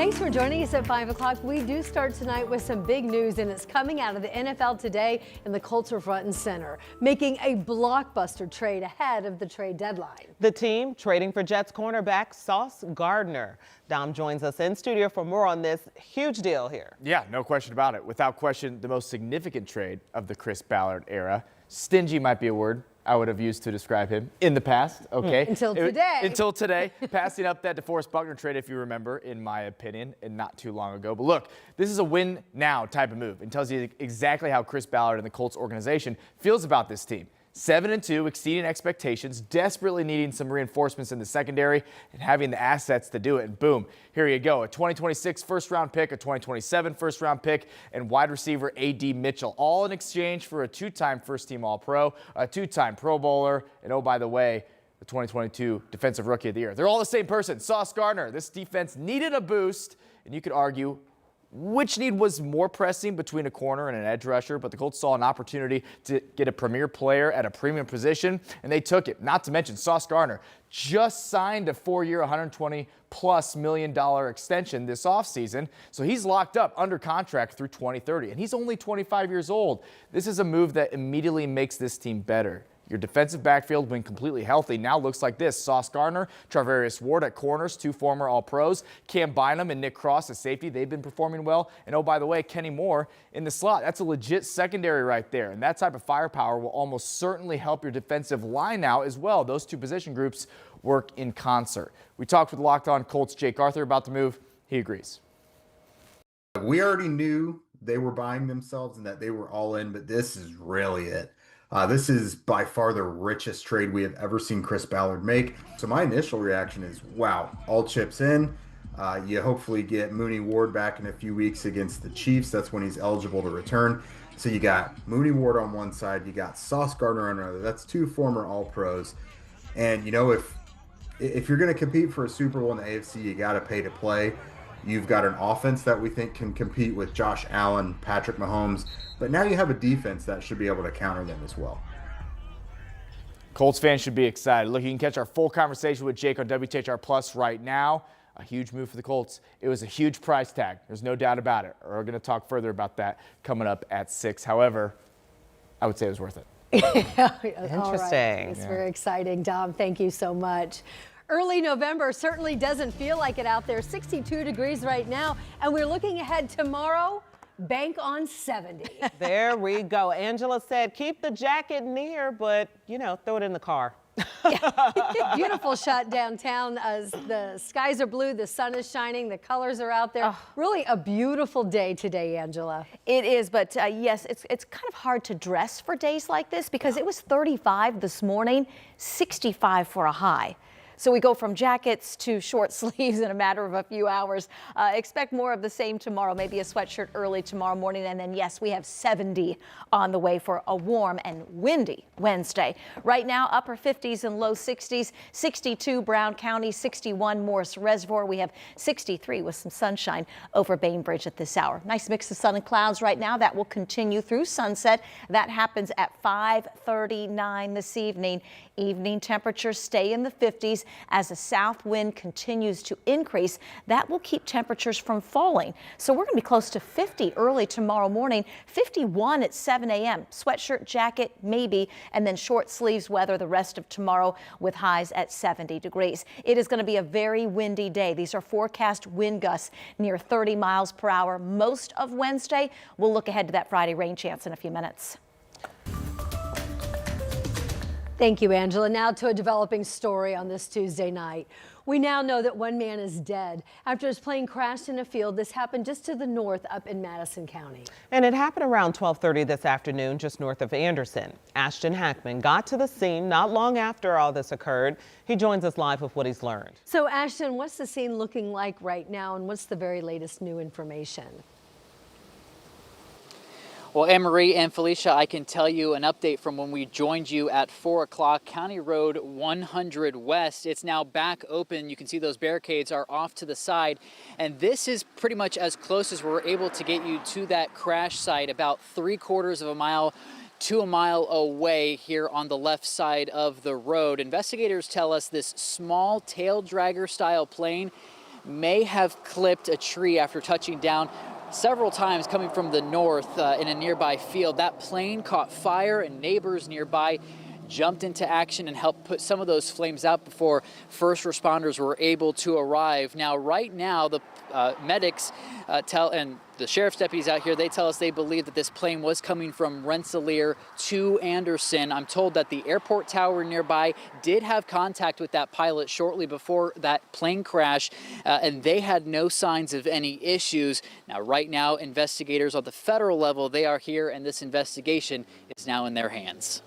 Thanks for joining us at 5 o'clock. We do start tonight with some big news, and it's coming out of the NFL today, and the Colts are front and center, making a blockbuster trade ahead of the trade deadline. The team trading for Jets cornerback Sauce Gardner. Dom joins us in studio for more on this huge deal here. Yeah, no question about it. Without question, the most significant trade of the Chris Ballard era. Stingy might be a word I would have used to describe him in the past, okay? Until today. Until today, passing up that DeForest Buckner trade, if you remember, in my opinion, and not too long ago. But look, this is a win now type of move and tells you exactly how Chris Ballard and the Colts organization feels about this team. 7-2, exceeding expectations, desperately needing some reinforcements in the secondary and having the assets to do it. And boom, here you go. A 2026 first-round pick, a 2027 first-round pick, and wide receiver A.D. Mitchell, all in exchange for a two-time first-team All-Pro, a two-time Pro Bowler, and oh, by the way, the 2022 Defensive Rookie of the Year. They're all the same person, Sauce Gardner. This defense needed a boost, and you could argue which need was more pressing between a corner and an edge rusher, but the Colts saw an opportunity to get a premier player at a premium position, and they took it. Not to mention Sauce Gardner just signed a 4-year, $120+ million extension this offseason, so he's locked up under contract through 2030, and he's only 25 years old. This is a move that immediately makes this team better. Your defensive backfield, when completely healthy, now looks like this. Sauce Gardner, Charvarius Ward at corners, two former All-Pros. Cam Bynum and Nick Cross at safety. They've been performing well. And oh, by the way, Kenny Moore in the slot. That's a legit secondary right there. And that type of firepower will almost certainly help your defensive line out as well. Those two position groups work in concert. We talked with Locked On Colts Jake Arthur about the move. He agrees. We already knew they were buying themselves and that they were all in, but this is really it. This is by far the richest trade we have ever seen Chris Ballard make. So my initial reaction is, wow, all chips in. You hopefully get Mooney Ward back in a few weeks against the Chiefs. That's when he's eligible to return. So you got Mooney Ward on one side, you got Sauce Gardner on another. That's two former All-Pros. And, you know, if you're going to compete for a Super Bowl in the AFC, you got to pay to play. You've got an offense that we think can compete with Josh Allen, Patrick Mahomes, but now you have a defense that should be able to counter them as well. Colts fans should be excited. Look, you can catch our full conversation with Jake on WTHR Plus right now. A huge move for the Colts. It was a huge price tag. There's no doubt about it. We're going to talk further about that coming up at 6. However, I would say it was worth it. Interesting. All right. It's very exciting. Dom, thank you so much. Early November certainly doesn't feel like it out there. 62 degrees right now, and we're looking ahead tomorrow. Bank on 70. There we go. Angela said keep the jacket near, but, you know, throw it in the car. Beautiful shot downtown. The skies are blue, the sun is shining, the colors are out there. Really a beautiful day today, Angela. It is, but yes, it's kind of hard to dress for days like this because it was 35 this morning, 65 for a high. So we go from jackets to short sleeves in a matter of a few hours. Expect more of the same tomorrow, maybe a sweatshirt early tomorrow morning. And then, yes, we have 70 on the way for a warm and windy Wednesday. Right now, upper 50s and low 60s, 62 Brown County, 61 Morris Reservoir. We have 63 with some sunshine over Bainbridge at this hour. Nice mix of sun and clouds right now. That will continue through sunset. That happens at 5:39 this evening. Evening temperatures stay in the 50s as the south wind continues to increase. That will keep temperatures from falling. So we're going to be close to 50 early tomorrow morning, 51 at 7 a.m. Sweatshirt, jacket, maybe, and then short sleeves weather the rest of tomorrow with highs at 70 degrees. It is going to be a very windy day. These are forecast wind gusts near 30 miles per hour most of Wednesday. We'll look ahead to that Friday rain chance in a few minutes. Thank you, Angela. Now to a developing story on this Tuesday night. We now know that one man is dead after his plane crashed in a field. This happened just to the north up in Madison County. And it happened around 12:30 this afternoon, just north of Anderson. Ashton Hackman got to the scene not long after all this occurred. He joins us live with what he's learned. So, Ashton, what's the scene looking like right now, and what's the very latest new information? Well, Anne-Marie and Felicia, I can tell you an update from when we joined you at 4 o'clock. County Road 100 West, it's now back open. You can see those barricades are off to the side. And this is pretty much as close as we're able to get you to that crash site, about 3/4 of a mile to a mile away here on the left side of the road. Investigators tell us this small tail dragger style plane may have clipped a tree after touching down several times coming from the north in a nearby field. That plane caught fire and neighbors nearby jumped into action and helped put some of those flames out before first responders were able to arrive. Now, right now, the medics and the sheriff's deputies out here, they tell us they believe that this plane was coming from Rensselaer to Anderson. I'm told that the airport tower nearby did have contact with that pilot shortly before that plane crash, and they had no signs of any issues. Now, right now, investigators on the federal level, they are here, and this investigation is now in their hands.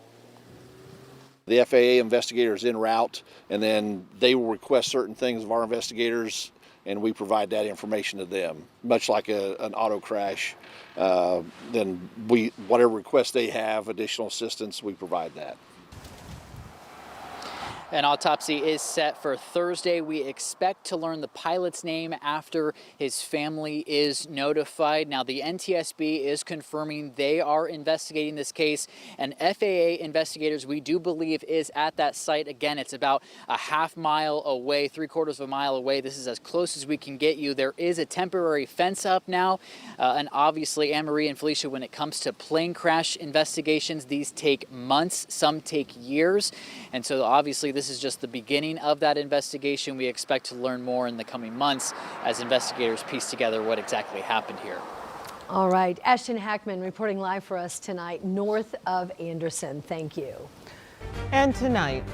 The FAA investigators en route, and then they will request certain things of our investigators, and we provide that information to them. Much like an auto crash, then whatever request they have, additional assistance, we provide that. An autopsy is set for Thursday. We expect to learn the pilot's name after his family is notified. Now, the NTSB is confirming they are investigating this case, and FAA investigators, we do believe, is at that site. Again, it's about a half mile away, 3/4 of a mile away. This is as close as we can get you. There is a temporary fence up now, and obviously, Anne-Marie and Felicia, when it comes to plane crash investigations, these take months, some take years, and so obviously this is just the beginning of that investigation. We expect to learn more in the coming months as investigators piece together what exactly happened here. All right, Ashton Hackman reporting live for us tonight, north of Anderson. Thank you. And tonight,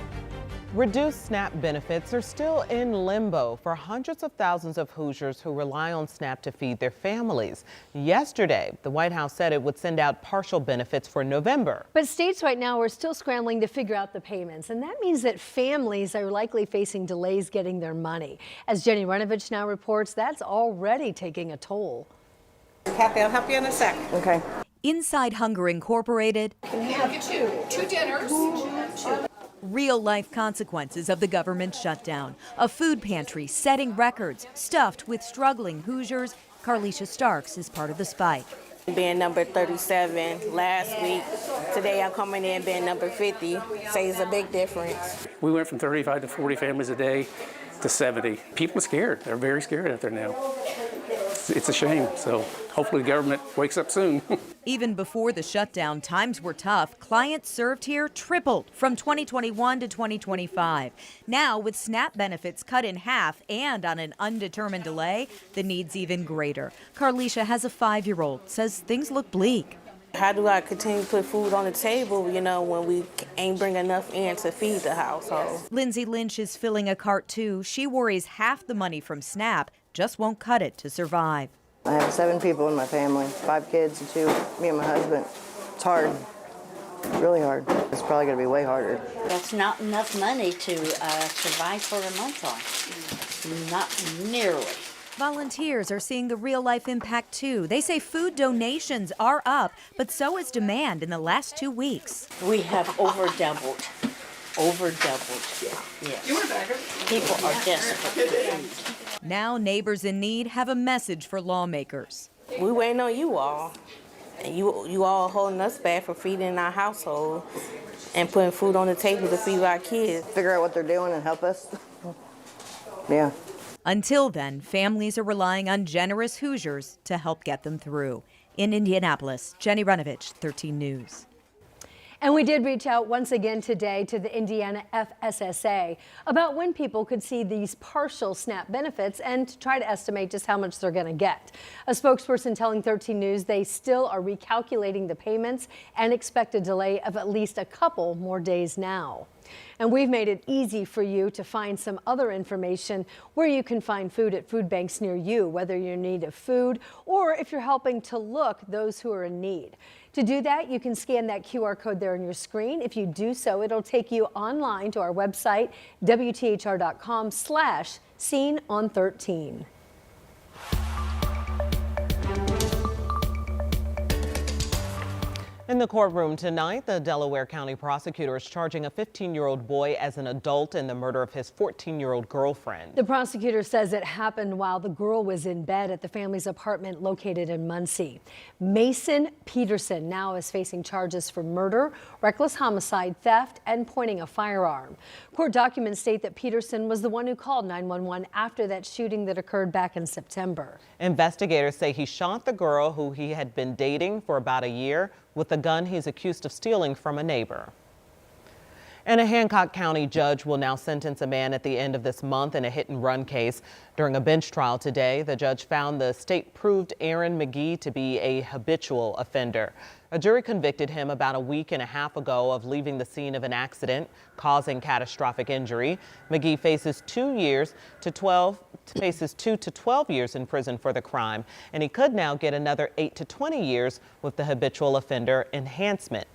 reduced SNAP benefits are still in limbo for hundreds of thousands of Hoosiers who rely on SNAP to feed their families. Yesterday, the White House said it would send out partial benefits for November. But states right now are still scrambling to figure out the payments, and that means that families are likely facing delays getting their money. As Jenny Runovich now reports, that's already taking a toll. Kathy, I'll help you in a sec. Okay. Inside Hunger Incorporated, Can you have two dinners? real-life consequences of the government shutdown. A food pantry setting records, stuffed with struggling Hoosiers. Carlisha Starks is part of the spike. Being number 37 last week, today I'm coming in being number 50, says a big difference. We went from 35 to 40 families a day to 70. People are scared. They're very scared out there now. It's a shame. So hopefully the government wakes up soon. Even before the shutdown, times were tough. Clients served here tripled from 2021 to 2025. Now, with SNAP benefits cut in half and on an undetermined delay, the need's even greater. Carlisha has a 5-year-old, says things look bleak. How do I continue to put food on the table, when we ain't bring enough in to feed the household? Lindsay Lynch is filling a cart too. She worries half the money from SNAP just won't cut it to survive. I have 7 people in my family, 5 kids and 2, me and my husband. It's hard, really hard. It's probably gonna be way harder. That's not enough money to survive for a month on. Not nearly. Volunteers are seeing the real-life impact too. They say food donations are up, but so is demand in the last 2 weeks. We have over doubled. Yes. People are desperate for food. Now neighbors in need have a message for lawmakers. We waiting on you all. And you all holding us back for feeding our household and putting food on the table to feed our kids. Figure out what they're doing and help us. Yeah. Until then, families are relying on generous Hoosiers to help get them through. In Indianapolis, Jenny Runovich, 13 News. And we did reach out once again today to the Indiana FSSA about when people could see these partial SNAP benefits and to try to estimate just how much they're going to get. A spokesperson telling 13 News they still are recalculating the payments and expect a delay of at least a couple more days now. And we've made it easy for you to find some other information where you can find food at food banks near you, whether you're in need of food or if you're helping to look those who are in need. To do that, you can scan that QR code there on your screen. If you do so, it'll take you online to our website, WTHR.com/SeenOn13. In the courtroom tonight, the Delaware County prosecutor is charging a 15-year-old boy as an adult in the murder of his 14-year-old girlfriend. The prosecutor says it happened while the girl was in bed at the family's apartment located in Muncie. Mason Peterson now is facing charges for murder, reckless homicide, theft, and pointing a firearm. Court documents state that Peterson was the one who called 911 after that shooting that occurred back in September. Investigators say he shot the girl who he had been dating for about a year with the gun he's accused of stealing from a neighbor. And a Hancock County judge will now sentence a man at the end of this month in a hit-and-run case. During a bench trial today, the judge found the state proved Aaron McGee to be a habitual offender. A jury convicted him about a week and a half ago of leaving the scene of an accident causing catastrophic injury. McGee faces 2 to 12 years in prison for the crime, and he could now get another 8 to 20 years with the habitual offender enhancement.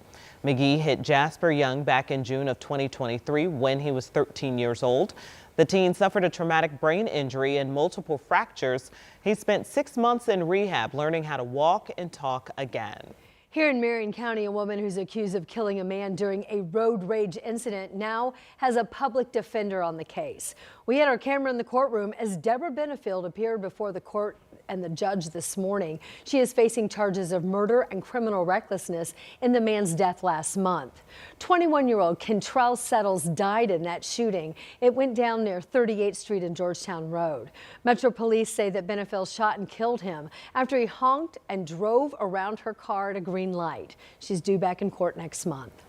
McGee hit Jasper Young back in June of 2023 when he was 13 years old. The teen suffered a traumatic brain injury and multiple fractures. He spent 6 months in rehab learning how to walk and talk again. Here in Marion County, a woman who's accused of killing a man during a road rage incident now has a public defender on the case. We had our camera in the courtroom as Deborah Benefield appeared before the court and the judge this morning. She is facing charges of murder and criminal recklessness in the man's death last month. 21-year-old Kentrell Settles died in that shooting. It went down near 38th Street and Georgetown Road. Metro Police say that Benefield shot and killed him after he honked and drove around her car at a green light. She's due back in court next month.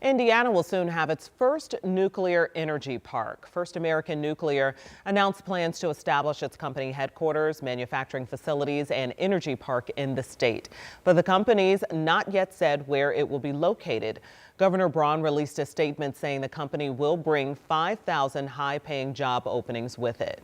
Indiana will soon have its first nuclear energy park. First American Nuclear announced plans to establish its company headquarters, manufacturing facilities, and energy park in the state. But the company's not yet said where it will be located. Governor Braun released a statement saying the company will bring 5,000 high-paying job openings with it.